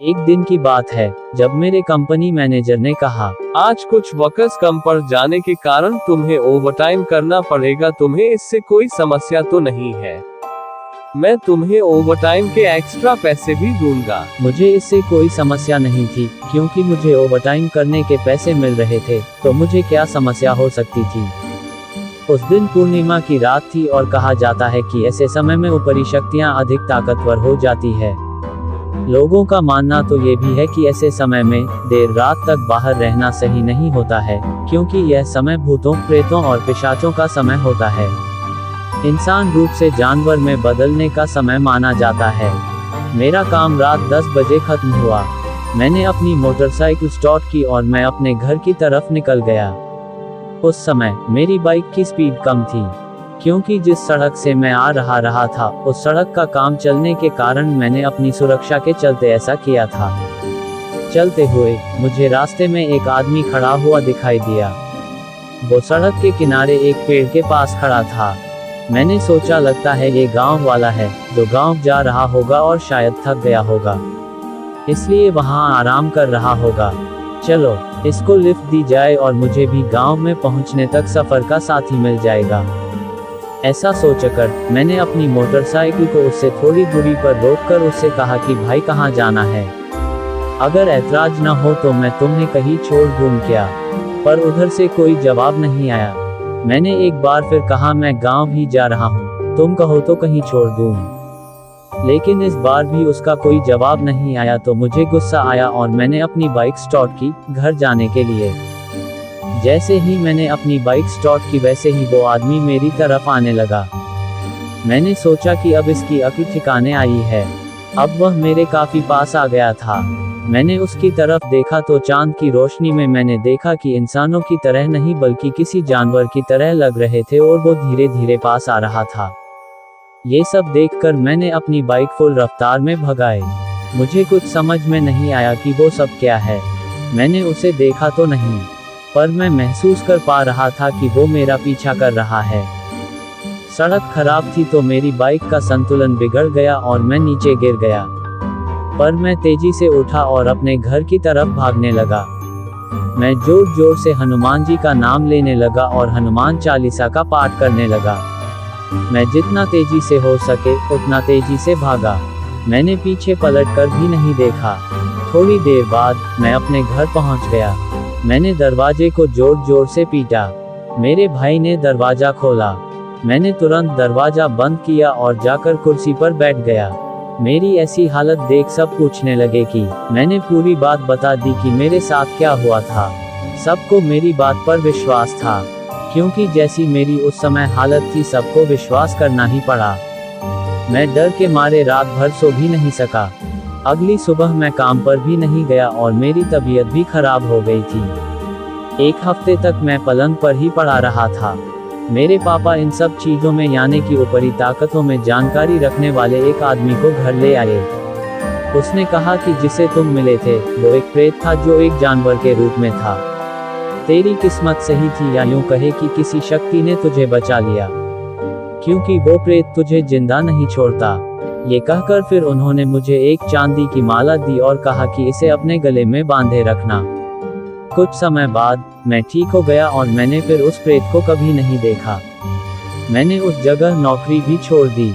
एक दिन की बात है जब मेरे कंपनी मैनेजर ने कहा, आज कुछ वर्कर्स कम पड़ जाने के कारण तुम्हें ओवरटाइम करना पड़ेगा। तुम्हें इससे कोई समस्या तो नहीं है? मैं तुम्हें ओवरटाइम के एक्स्ट्रा पैसे भी दूंगा। मुझे इससे कोई समस्या नहीं थी क्योंकि मुझे ओवरटाइम करने के पैसे मिल रहे थे, तो मुझे क्या समस्या हो सकती थी। उस दिन पूर्णिमा की रात थी और कहा जाता है कि ऐसे समय में ऊपरी शक्तियां अधिक ताकतवर हो जाती है। लोगों का मानना तो ये भी है कि ऐसे समय में देर रात तक बाहर रहना सही नहीं होता है, क्योंकि यह समय भूतों, प्रेतों और पिशाचों का समय होता है। इंसान रूप से जानवर में बदलने का समय माना जाता है। मेरा काम रात 10 बजे खत्म हुआ। मैंने अपनी मोटरसाइकिल स्टार्ट की और मैं अपने घर की तरफ निकल गया। उस समय मेरी बाइक की स्पीड कम थी, क्योंकि जिस सड़क से मैं आ रहा था उस सड़क का काम चलने के कारण मैंने अपनी सुरक्षा के चलते ऐसा किया था। चलते हुए मुझे रास्ते में एक आदमी खड़ा हुआ दिखाई दिया। वो सड़क के किनारे एक पेड़ के पास खड़ा था। मैंने सोचा लगता है ये गांव वाला है जो गांव जा रहा होगा और शायद थक गया होगा, इसलिए वहां आराम कर रहा होगा। चलो इसको लिफ्ट दी जाए और मुझे भी गांव में पहुंचने तक सफर का साथी मिल जाएगा। ऐसा सोचकर मैंने अपनी मोटरसाइकिल को उससे थोड़ी दूरी पर रोककर उससे कहा कि भाई कहाँ जाना है? अगर ऐतराज न हो तो मैं तुम्हें कहीं छोड़ दूं क्या? पर उधर से कोई जवाब नहीं आया। मैंने एक बार फिर कहा, मैं गांव ही जा रहा हूँ, तुम कहो तो कहीं छोड़ दूं। लेकिन इस बार भी उसका कोई जवाब नहीं आया, तो मुझे गुस्सा आया और मैंने अपनी बाइक स्टार्ट की घर जाने के लिए। जैसे ही मैंने अपनी बाइक स्टार्ट की वैसे ही वो आदमी मेरी तरफ आने लगा। मैंने सोचा कि अब इसकी अक्ल ठिकाने आई है। अब वह मेरे काफी पास आ गया था। मैंने उसकी तरफ देखा तो चांद की रोशनी में मैंने देखा कि इंसानों की तरह नहीं बल्कि किसी जानवर की तरह लग रहे थे और वो धीरे धीरे पास आ रहा था। ये सब देखकर मैंने अपनी बाइक फुल रफ्तार में भगाई। मुझे कुछ समझ में नहीं आया कि वो सब क्या है। मैंने उसे देखा तो नहीं, पर मैं महसूस कर पा रहा था कि वो मेरा पीछा कर रहा है। सड़क खराब थी तो मेरी बाइक का संतुलन बिगड़ गया और मैं नीचे गिर गया। पर मैं तेजी से उठा और अपने घर की तरफ भागने लगा। मैं जोर जोर से हनुमान जी का नाम लेने लगा और हनुमान चालीसा का पाठ करने लगा। मैं जितना तेजी से हो सके उतना तेजी से भागा। मैंने पीछे पलट कर भी नहीं देखा। थोड़ी देर बाद मैं अपने घर पहुंच गया। मैंने दरवाजे को जोर जोर से पीटा। मेरे भाई ने दरवाजा खोला। मैंने तुरंत दरवाजा बंद किया और जाकर कुर्सी पर बैठ गया। मेरी ऐसी हालत देख सब पूछने लगे कि मैंने पूरी बात बता दी कि मेरे साथ क्या हुआ था। सबको मेरी बात पर विश्वास था, क्योंकि जैसी मेरी उस समय हालत थी सबको विश्वास करना ही पड़ा। मैं डर के मारे रात भर सो भी नहीं सका। अगली सुबह मैं काम पर भी नहीं गया और मेरी तबीयत भी खराब हो गई थी। एक हफ्ते तक मैं पलंग पर ही पड़ा रहा था। मेरे पापा इन सब चीजों में यानी कि ऊपरी ताकतों में जानकारी रखने वाले एक आदमी को घर ले आए। उसने कहा कि जिसे तुम मिले थे वो एक प्रेत था जो एक जानवर के रूप में था। तेरी किस्मत सही थी, या यूं कहे कि किसी शक्ति ने तुझे बचा लिया, क्योंकि वो प्रेत तुझे जिंदा नहीं छोड़ता। ये कहकर फिर उन्होंने मुझे एक चांदी की माला दी और कहा कि इसे अपने गले में बांधे रखना। कुछ समय बाद मैं ठीक हो गया और मैंने फिर उस प्रेत को कभी नहीं देखा। मैंने उस जगह नौकरी भी छोड़ दी।